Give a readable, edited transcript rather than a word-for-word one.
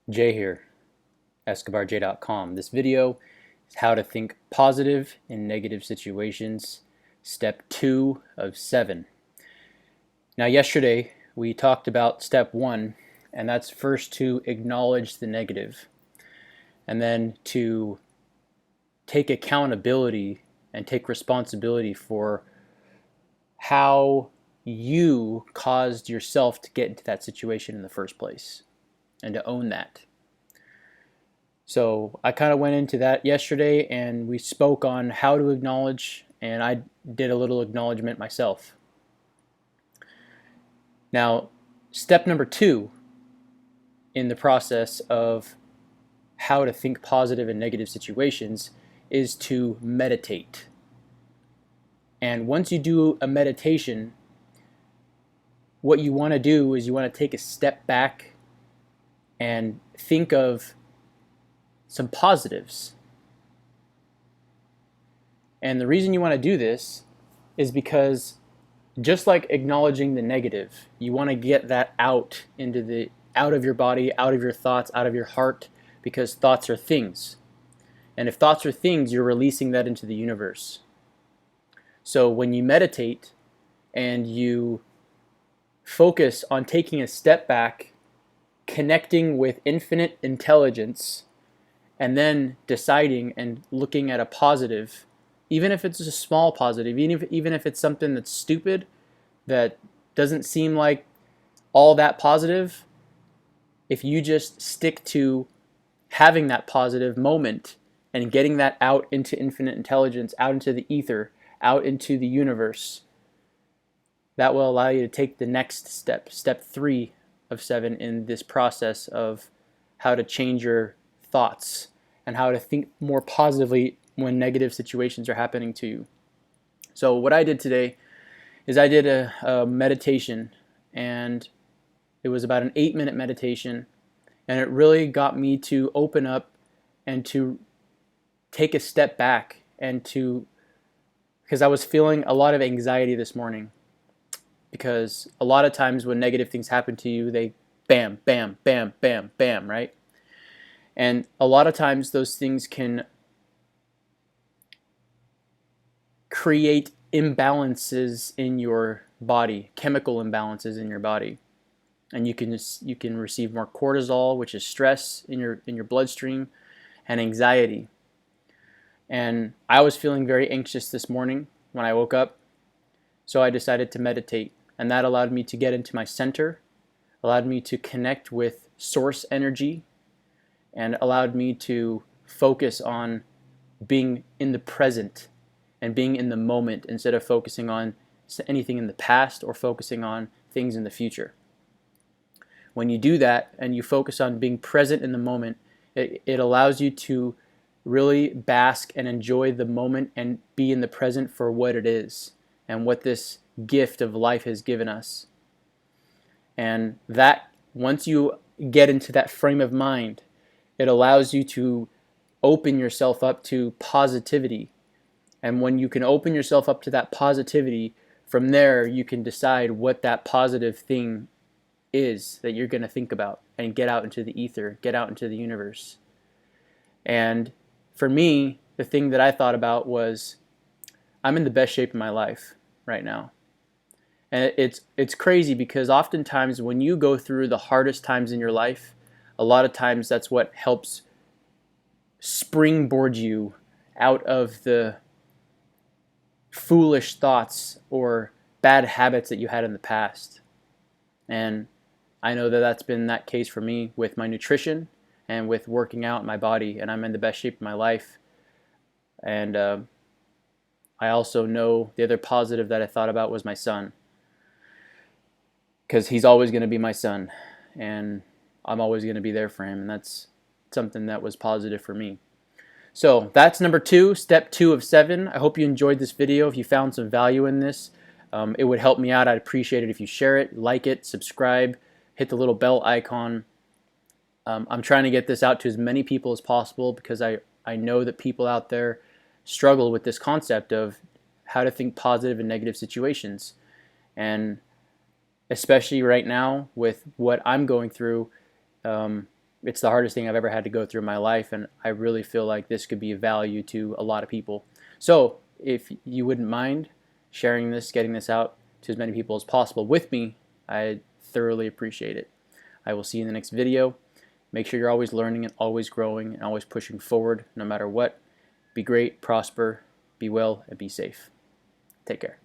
Jay here, escobarj.com. This video is how to think positive in negative situations, step 2 of 7. Now yesterday we talked about step 1, and that's first to acknowledge the negative and then to take accountability and take responsibility for how you caused yourself to get into that situation in the first place and to own that. So I kind of went into that yesterday and we spoke on how to acknowledge, and I did a little acknowledgement myself. Now, step number 2 in the process of how to think positive in negative situations is to meditate. And once you do a meditation, what you want to do is you want to take a step back and think of some positives. And the reason you want to do this is because just like acknowledging the negative, you want to get that out of your body, out of your thoughts, out of your heart, because thoughts are things. And if thoughts are things, you're releasing that into the universe. So when you meditate and you focus on taking a step back, connecting with infinite intelligence, and then deciding and looking at a positive, even if it's a small positive, even if it's something that's stupid, that doesn't seem like all that positive, if you just stick to having that positive moment and getting that out into infinite intelligence, out into the ether, out into the universe, that will allow you to take the next step, step 3 of 7 in this process of how to change your thoughts and how to think more positively when negative situations are happening to you. So what I did today is I did a meditation, and it was about an 8-minute meditation, and it really got me to open up and to take a step back and because I was feeling a lot of anxiety this morning, because a lot of times when negative things happen to you, they bam, bam, bam, bam, bam, right? And a lot of times those things can create imbalances in your body, chemical imbalances in your body. And you can receive more cortisol, which is stress in your bloodstream, and anxiety. And I was feeling very anxious this morning when I woke up, so I decided to meditate, and that allowed me to get into my center, allowed me to connect with source energy, and allowed me to focus on being in the present and being in the moment instead of focusing on anything in the past or focusing on things in the future. When you do that and you focus on being present in the moment, it allows you to really bask and enjoy the moment and be in the present for what it is and what this gift of life has given us. And that, once you get into that frame of mind, it allows you to open yourself up to positivity. And when you can open yourself up to that positivity, from there you can decide what that positive thing is that you're going to think about and get out into the ether, get out into the universe. And for me, the thing that I thought about was, I'm in the best shape of my life right now. And it's crazy because oftentimes when you go through the hardest times in your life, a lot of times that's what helps springboard you out of the foolish thoughts or bad habits that you had in the past. And I know that that's been that case for me with my nutrition and with working out my body, and I'm in the best shape of my life. And I also know the other positive that I thought about was my son, because he's always going to be my son, and I'm always going to be there for him, and that's something that was positive for me. So that's number 2, step 2 of 7. I hope you enjoyed this video. If you found some value in this, it would help me out. I'd appreciate it if you share it, like it, subscribe, hit the little bell icon. I'm trying to get this out to as many people as possible because I know that people out there struggle with this concept of how to think positive in negative situations. And especially right now with what I'm going through, it's the hardest thing I've ever had to go through in my life, and I really feel like this could be of value to a lot of people. So if you wouldn't mind sharing this, getting this out to as many people as possible with me, I thoroughly appreciate it. I will see you in the next video. Make sure you're always learning and always growing and always pushing forward no matter what. Be great, prosper, be well, and be safe. Take care.